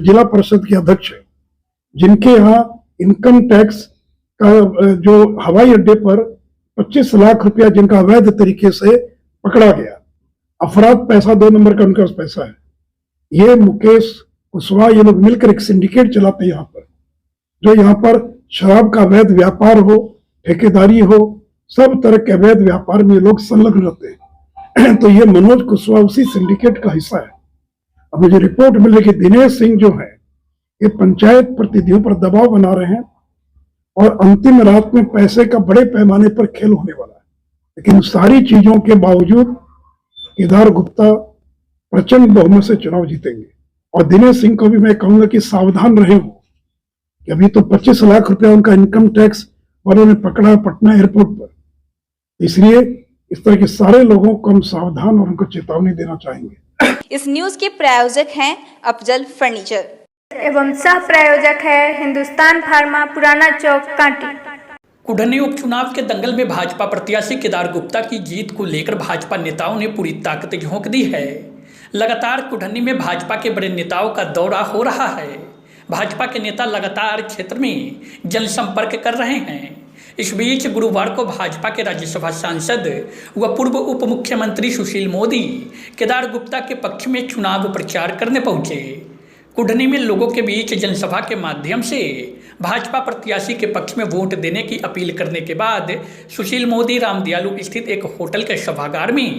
जिला परिषद के अध्यक्ष है, जिनके यहाँ इनकम टैक्स का जो हवाई अड्डे पर 25 लाख रुपया जिनका अवैध तरीके से पकड़ा गया, अफराद पैसा 2 नंबर का उनका पैसा है। ये मुकेश कुशवाहा ये लोग मिलकर एक सिंडिकेट चलाते हैं यहाँ पर, जो यहाँ पर शराब का अवैध व्यापार हो, ठेकेदारी हो, सब तरह के अवैध व्यापार में लोग संलग्न रहते हैं। तो ये मनोज कुशवाहा उसी सिंडिकेट का हिस्सा है। अब मुझे रिपोर्ट मिली कि दिनेश सिंह जो है ये पंचायत प्रतिनिधियों पर दबाव बना रहे हैं और अंतिम रात में पैसे का बड़े पैमाने पर खेल होने वाला है। लेकिन सारी चीजों के बावजूद केदार गुप्ता प्रचंड बहुमत से चुनाव जीतेंगे। और दिनेश सिंह को भी मैं कहूंगा कि सावधान रहे हो कि अभी तो 25 लाख रुपया उनका इनकम टैक्स वालों ने पकड़ा पटना एयरपोर्ट पर, इसलिए इस तरह के सारे लोगों को हम सावधान और उनको चेतावनी देना चाहेंगे। इस न्यूज के प्रायोजक हैं अफजल फर्नीचर एवं सह प्रायोजक है हिंदुस्तान फार्मा, पुराना चौक, कांटी। कुढ़नी उपचुनाव के दंगल में भाजपा प्रत्याशी केदार गुप्ता की जीत को लेकर भाजपा नेताओं ने पूरी ताकत झोंक दी है। लगातार कुढ़नी में भाजपा के बड़े नेताओं का दौरा हो रहा है। भाजपा के नेता लगातार क्षेत्र में जनसंपर्क कर रहे हैं। इस बीच गुरुवार को भाजपा के राज्यसभा सांसद व पूर्व उप मुख्यमंत्री सुशील मोदी केदार गुप्ता के पक्ष में चुनाव प्रचार करने पहुंचे। कुढ़नी में लोगों के बीच जनसभा के माध्यम से भाजपा प्रत्याशी के पक्ष में वोट देने की अपील करने के बाद सुशील मोदी रामदयालु स्थित एक होटल के सभागार में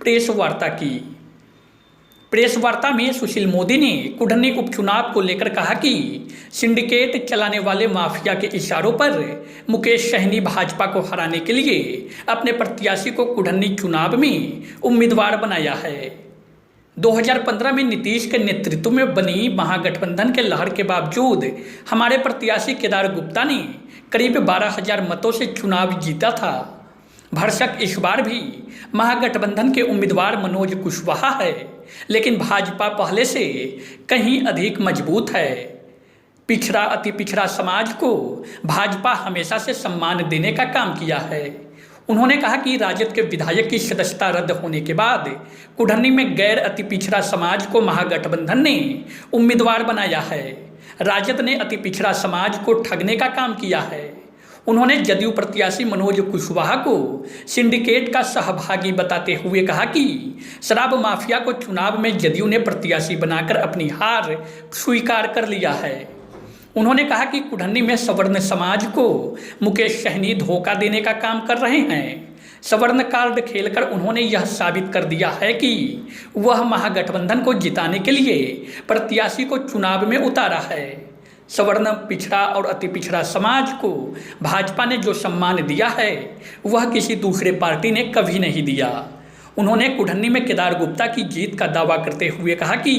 प्रेस वार्ता की। प्रेस वार्ता में सुशील मोदी ने कुढ़नी उपचुनाव को लेकर कहा कि सिंडिकेट चलाने वाले माफिया के इशारों पर मुकेश सहनी भाजपा को हराने के लिए अपने प्रत्याशी को कुढ़नी चुनाव में उम्मीदवार बनाया है। 2015 में नीतीश के नेतृत्व में बनी महागठबंधन के लहर के बावजूद हमारे प्रत्याशी केदार गुप्ता ने करीब 12,000 मतों से चुनाव जीता था। भरसक इस बार भी महागठबंधन के उम्मीदवार मनोज कुशवाहा है, लेकिन भाजपा पहले से कहीं अधिक मजबूत है। पिछड़ा अति पिछड़ा समाज को भाजपा हमेशा से सम्मान देने का काम किया है। उन्होंने कहा कि राजद के विधायक की सदस्यता रद्द होने के बाद कुढ़नी में गैर अति पिछड़ा समाज को महागठबंधन ने उम्मीदवार बनाया है। राजद ने अति पिछड़ा समाज को ठगने का काम किया है। उन्होंने जदयू प्रत्याशी मनोज कुशवाहा को सिंडिकेट का सहभागी बताते हुए कहा कि शराब माफिया को चुनाव में जदयू ने प्रत्याशी बनाकर अपनी हार स्वीकार कर लिया है। उन्होंने कहा कि कुढ़नी में सवर्ण समाज को मुकेश सहनी धोखा देने का काम कर रहे हैं। सवर्ण कार्ड खेलकर उन्होंने यह साबित कर दिया है कि वह महागठबंधन को जिताने के लिए प्रत्याशी को चुनाव में उतारा है। सवर्ण, पिछड़ा और अति पिछड़ा समाज को भाजपा ने जो सम्मान दिया है वह किसी दूसरे पार्टी ने कभी नहीं दिया। उन्होंने कुढ़नी में केदार गुप्ता की जीत का दावा करते हुए कहा कि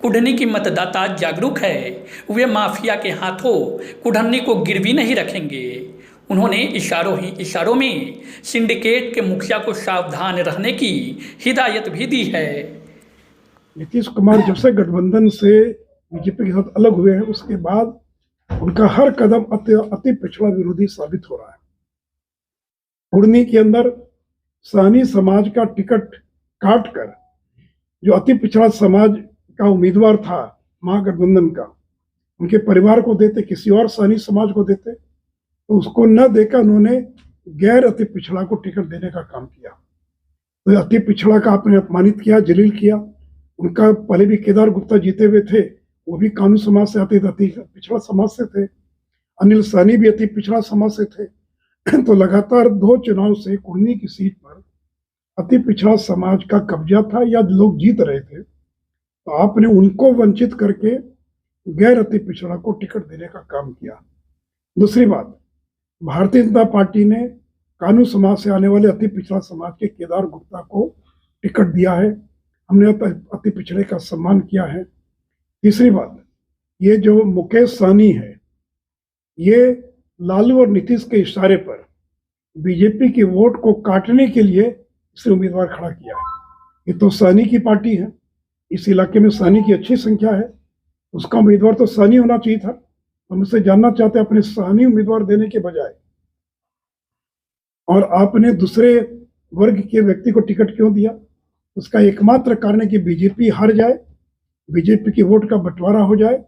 कुढ़नी की मतदाता जागरूक है, वे माफिया के हाथों कुढ़नी को गिरवी नहीं रखेंगे। उन्होंने इशारों में सिंडिकेट के मुखिया को सावधान रहने की हिदायत भी दी है। नीतीश कुमार जब से गठबंधन से बीजेपी के साथ अलग हुए हैं, उसके बाद उनका हर कदम अति पिछड़ा विरोधी साबित हो रहा है। कुढ़नी के अंदर सहनी समाज का टिकट काट कर जो अति पिछड़ा समाज का उम्मीदवार था महागठबंधन का, उनके परिवार को देते, किसी और सहनी समाज को देते, तो उसको न देकर उन्होंने गैर अति पिछड़ा को टिकट देने का काम किया। तो अति पिछड़ा का आपने अपमानित किया, जलील किया। उनका पहले भी केदार गुप्ता जीते हुए थे, वो भी कानूनी समाज से आते थे, अति पिछड़ा समाज से थे। अनिल सहनी भी अति पिछड़ा समाज से थे। तो लगातार 2 चुनाव से कुढ़नी की सीट पर अति पिछड़ा समाज का कब्जा था या लोग जीत रहे थे, तो आपने उनको वंचित करके गैर अति पिछड़ा को टिकट देने का काम किया। दूसरी बात, भारतीय जनता पार्टी ने कानूनी समाज से आने वाले अति पिछड़ा समाज के केदार गुप्ता को टिकट दिया है। हमने अति पिछड़े का सम्मान किया है। तीसरी बात, ये जो मुकेश सहनी है, ये लालू और नीतीश के इशारे पर बीजेपी की वोट को काटने के लिए इसे उम्मीदवार खड़ा किया है। ये तो सहनी की पार्टी है, इस इलाके में सहनी की अच्छी संख्या है, उसका उम्मीदवार तो सहनी होना चाहिए था। हम उससे जानना चाहते हैं अपने सहनी उम्मीदवार देने के बजाय और आपने दूसरे वर्ग के व्यक्ति को टिकट क्यों दिया? उसका एकमात्र कारण है कि बीजेपी हार जाए, बीजेपी की वोट का बंटवारा हो जाए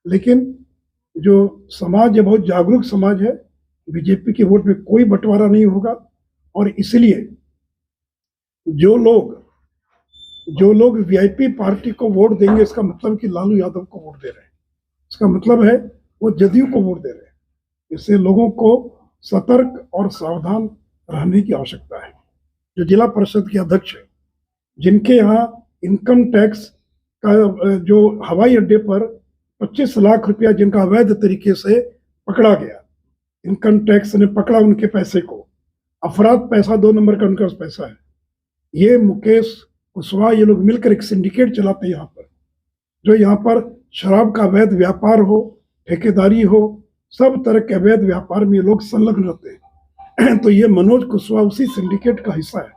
लेकिन जो समाज है बहुत जागरूक समाज है, बीजेपी के वोट में कोई बंटवारा नहीं होगा। और इसलिए जो लोग वीआईपी पार्टी को वोट देंगे, इसका मतलब कि लालू यादव को वोट दे रहे हैं, इसका मतलब है वो जदयू को वोट दे रहे हैं। इससे लोगों को सतर्क और सावधान रहने की आवश्यकता है। जो जिला परिषद के अध्यक्ष है, जिनके यहाँ इनकम टैक्स का जो हवाई अड्डे पर 25 लाख रुपया जिनका अवैध तरीके से पकड़ा गया, इनकम टैक्स ने पकड़ा उनके पैसे को, अफराद पैसा 2 नंबर का उनका पैसा है। ये मुकेश कुशवाहा, ये लोग मिलकर एक सिंडिकेट चलाते हैं यहाँ पर, जो यहाँ पर शराब का अवैध व्यापार हो, ठेकेदारी हो, सब तरह के अवैध व्यापार में ये लोग संलग्न रहते हैं। तो ये मनोज कुशवाहा उसी सिंडिकेट का हिस्सा है।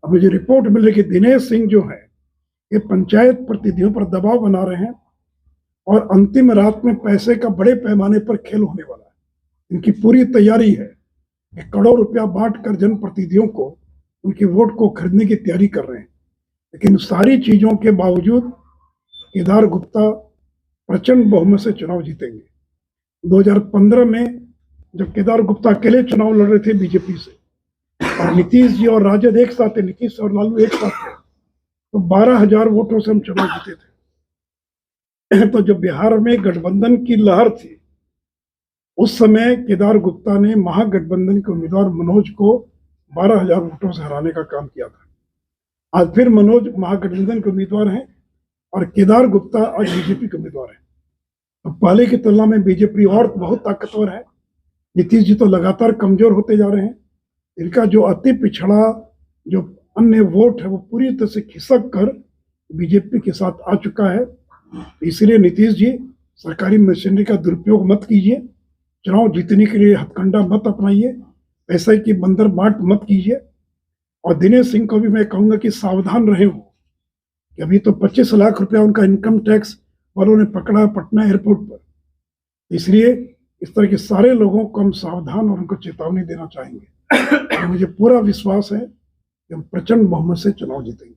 अब मुझे रिपोर्ट मिल रही कि दिनेश सिंह जो है, ये पंचायत प्रतिनिधियों पर दबाव बना रहे हैं और अंतिम रात में पैसे का बड़े पैमाने पर खेल होने वाला है। इनकी पूरी तैयारी है, 1 करोड़ रुपया बांट कर जनप्रतिनिधियों को उनके वोट को खरीदने की तैयारी कर रहे हैं। लेकिन सारी चीजों के बावजूद केदार गुप्ता प्रचंड बहुमत से चुनाव जीतेंगे। 2015 में जब केदार गुप्ता अकेले चुनाव लड़ रहे थे बीजेपी से, और नीतीश जी और राजद एक साथ थे, नीतीश और लालू एक साथ थे, तो 12,000 वोटों से हम चुनाव जीते थे। तो जब बिहार में गठबंधन की लहर थी, उस समय केदार गुप्ता ने महागठबंधन के उम्मीदवार मनोज को 12,000 वोटों से हराने का काम किया था। आज फिर मनोज महागठबंधन के उम्मीदवार हैं और केदार गुप्ता आज बीजेपी के उम्मीदवार हैं। तो पहले की तुलना में बीजेपी और बहुत ताकतवर है। नीतीश जी तो लगातार कमजोर होते जा रहे हैं। इनका जो अति पिछड़ा जो अन्य वोट है वो पूरी तरह से खिसक कर बीजेपी के साथ आ चुका है। इसलिए नीतीश जी सरकारी मशीनरी का दुरुपयोग मत कीजिए, चुनाव जीतने के लिए हथकंडा मत अपनाइए, पैसे की बंदर बांट मत कीजिए। और दिनेश सिंह को भी मैं कहूंगा कि सावधान रहे हो कि अभी तो 25 लाख रुपया उनका इनकम टैक्स वालों ने पकड़ा पटना एयरपोर्ट पर। इसलिए इस तरह के सारे लोगों को हम सावधान और उनको चेतावनी देना चाहेंगे। और मुझे पूरा विश्वास है कि हम प्रचंड बहुमत से चुनाव जीतेंगे।